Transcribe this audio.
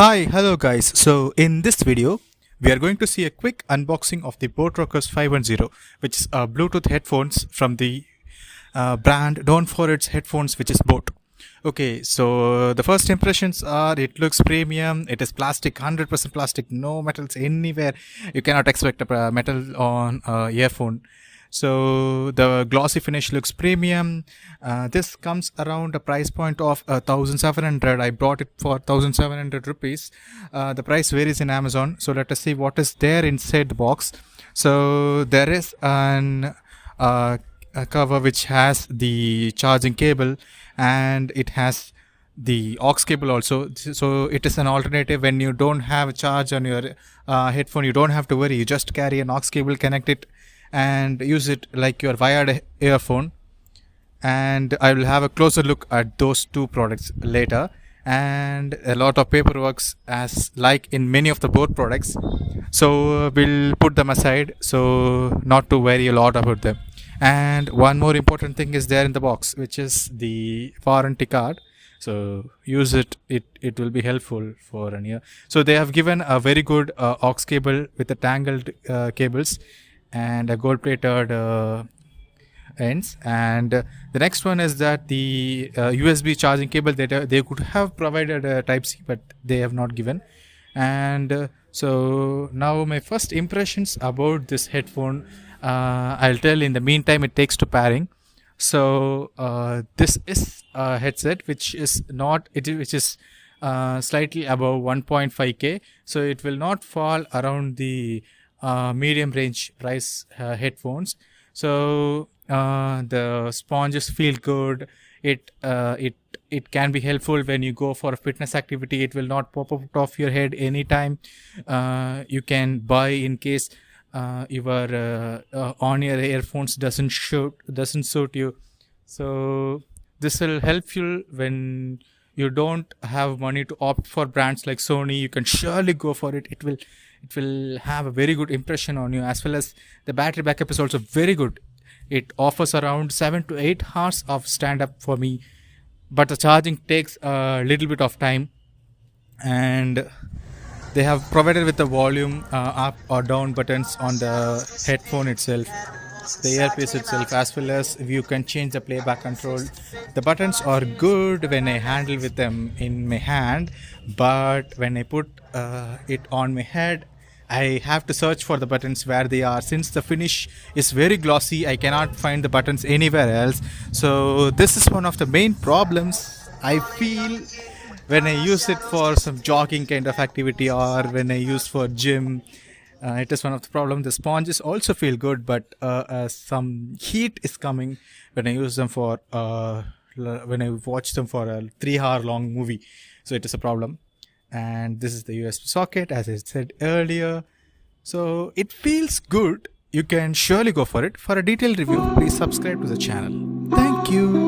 Hi, hello guys. So in this video, we are going to see a quick unboxing of the Rockerz 510, which is Bluetooth headphones from the brand known for its headphones, which is Boat. Okay, so the first impressions are it looks premium. It is plastic, 100% plastic, no metals anywhere. You cannot expect a metal on earphone. So the glossy finish looks premium. This comes around a price point of 1700. I bought it for 1700 rupees. The price varies in Amazon. So let us see what is there inside the box. So there is a cover which has the charging cable, and it has the aux cable also. So it is an alternative when you don't have a charge on your headphone. You don't have to worry. You just carry an aux cable, connect it, and use it like your wired earphone. And I will have a closer look at those two products later, and a lot of paperwork as like in many of the both products, so we'll put them aside, so not to worry a lot about them. And one more important thing is there in the box, which is the warranty card. So use it, it will be helpful for an year. So they have given a very good aux cable with the tangled cables and a gold plated ends. And the next one is that the USB charging cable that they could have provided a type C, but they have not given. And so now my first impressions about this headphone, I'll tell in the meantime it takes to pairing. So this is a headset which is slightly above 1.5k, so it will not fall around the medium range price headphones. So the sponges feel good. It can be helpful when you go for a fitness activity. It will not pop up off your head anytime. You can buy in case your on-ear earphones doesn't suit you. So this will help you when you don't have money to opt for brands like Sony. You can surely go for it. It will have a very good impression on you, as well as the battery backup is also very good. It offers around 7 to 8 hours of stand-up for me, but the charging takes a little bit of time. And they have provided with the volume up or down buttons on the headphone itself, the earpiece itself, as well as you can change the playback control. The buttons are good when I handle with them in my hand, but when I put it on my head, I have to search for the buttons where they are. Since the finish is very glossy, I cannot find the buttons anywhere else. So this is one of the main problems I feel when I use it for some jogging kind of activity, or when I use for gym. It is one of the problems. The sponges also feel good, but some heat is coming when I use them for when I watch them for a 3-hour long movie. So it is a problem. And this is the USB socket, as I said earlier. So it feels good. You can surely go for it. For a detailed review, please subscribe to the channel. Thank you.